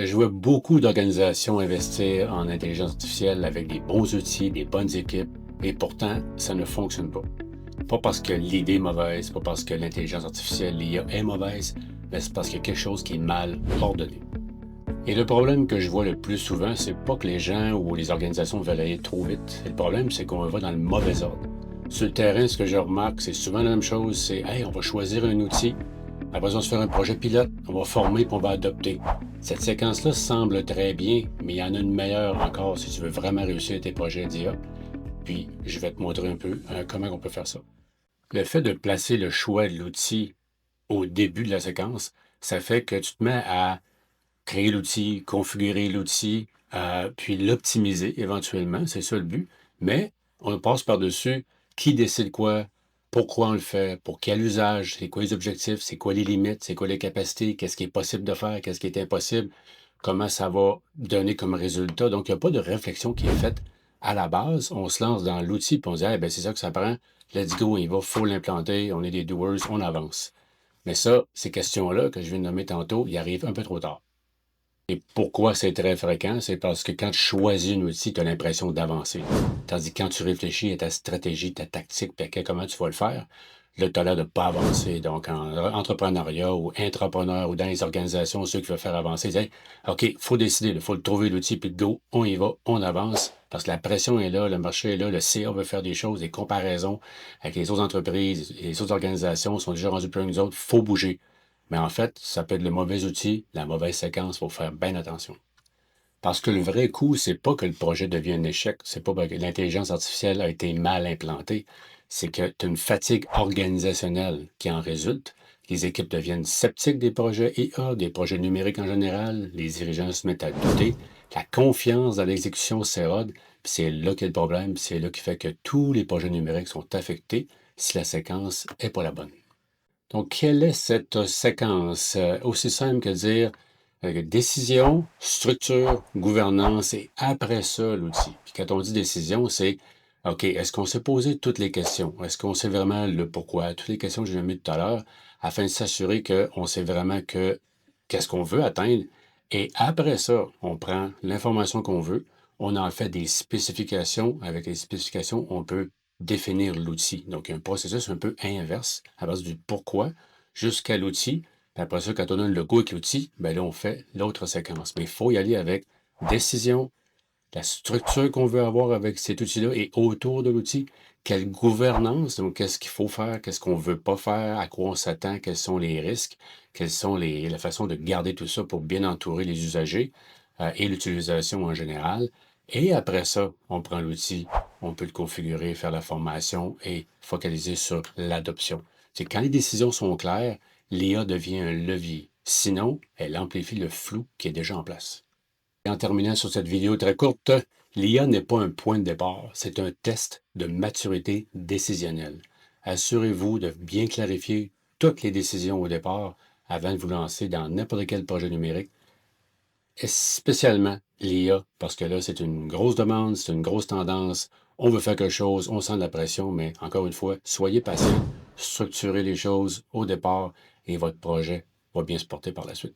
Je vois beaucoup d'organisations investir en intelligence artificielle avec des bons outils, des bonnes équipes, et pourtant, ça ne fonctionne pas. Pas parce que l'idée est mauvaise, pas parce que l'intelligence artificielle, l'IA, est mauvaise, mais c'est parce qu'il y a quelque chose qui est mal ordonné. Et le problème que je vois le plus souvent, c'est pas que les gens ou les organisations veulent aller trop vite. Le problème, c'est qu'on va dans le mauvais ordre. Sur le terrain, ce que je remarque, c'est souvent la même chose, c'est Hey, on va choisir un outil, après ça, on va se faire un projet pilote, on va former puis on va adopter. Cette séquence-là semble très bien, mais il y en a une meilleure encore si tu veux vraiment réussir tes projets d'IA. Puis, je vais te montrer un peu comment on peut faire ça. Le fait de placer le choix de l'outil au début de la séquence, ça fait que tu te mets à créer l'outil, configurer l'outil, puis l'optimiser éventuellement, c'est ça le but. Mais on passe par-dessus qui décide quoi, pourquoi on le fait, pour quel usage, c'est quoi les objectifs, c'est quoi les limites, c'est quoi les capacités, qu'est-ce qui est possible de faire, qu'est-ce qui est impossible, comment ça va donner comme résultat. Donc, il n'y a pas de réflexion qui est faite à la base. On se lance dans l'outil, puis on se dit, ah, ben, c'est ça que ça prend, let's go, il va, faut l'implanter, on est des doers, on avance. Mais ça, ces questions-là que je viens de nommer tantôt, ils arrivent un peu trop tard. Et pourquoi c'est très fréquent? C'est parce que quand tu choisis un outil, tu as l'impression d'avancer. Tandis que quand tu réfléchis à ta stratégie, ta tactique, puis à comment tu vas le faire, là, tu as l'air de ne pas avancer. Donc, en entrepreneuriat ou intrapreneur ou dans les organisations, ceux qui veulent faire avancer, ils disent hey, OK, il faut décider, il faut le trouver l'outil, puis go, on y va, on avance. Parce que la pression est là, le marché est là, le CA veut faire des choses, des comparaisons avec les autres entreprises, les autres organisations sont déjà rendues plus que nous autres, il faut bouger. Mais en fait, ça peut être le mauvais outil, la mauvaise séquence, il faut faire bien attention. Parce que le vrai coup, c'est pas que le projet devient un échec, c'est pas que l'intelligence artificielle a été mal implantée, c'est que tu as une fatigue organisationnelle qui en résulte. Les équipes deviennent sceptiques des projets IA, des projets numériques en général, les dirigeants se mettent à douter, la confiance dans l'exécution s'érode, puis c'est là qu'est le problème, c'est là qui fait que tous les projets numériques sont affectés si la séquence n'est pas la bonne. Donc, quelle est cette séquence? Aussi simple que dire décision, structure, gouvernance et après ça, l'outil. Puis quand on dit décision, c'est OK, est-ce qu'on s'est posé toutes les questions? Est-ce qu'on sait vraiment le pourquoi? Toutes les questions que j'ai mis tout à l'heure, afin de s'assurer qu'on sait vraiment que qu'est-ce qu'on veut atteindre. Et après ça, on prend l'information qu'on veut, on en fait des spécifications. Avec les spécifications, on peut définir l'outil. Donc, il y a un processus un peu inverse à base du pourquoi jusqu'à l'outil. Puis après ça, quand on a le logo avec l'outil, bien là, on fait l'autre séquence. Mais il faut y aller avec décision, la structure qu'on veut avoir avec cet outil-là et autour de l'outil, quelle gouvernance, donc qu'est-ce qu'il faut faire, qu'est-ce qu'on ne veut pas faire, à quoi on s'attend, quels sont les risques, quelles sont la façon de garder tout ça pour bien entourer les usagers et l'utilisation en général. Et après ça, on prend l'outil, on peut le configurer, faire la formation et focaliser sur l'adoption. C'est quand les décisions sont claires, l'IA devient un levier. Sinon, elle amplifie le flou qui est déjà en place. Et en terminant sur cette vidéo très courte, l'IA n'est pas un point de départ, c'est un test de maturité décisionnelle. Assurez-vous de bien clarifier toutes les décisions au départ avant de vous lancer dans n'importe quel projet numérique, et spécialement l'IA, parce que là, c'est une grosse demande, c'est une grosse tendance, on veut faire quelque chose, on sent de la pression, mais encore une fois, soyez patient, structurez les choses au départ et votre projet va bien se porter par la suite.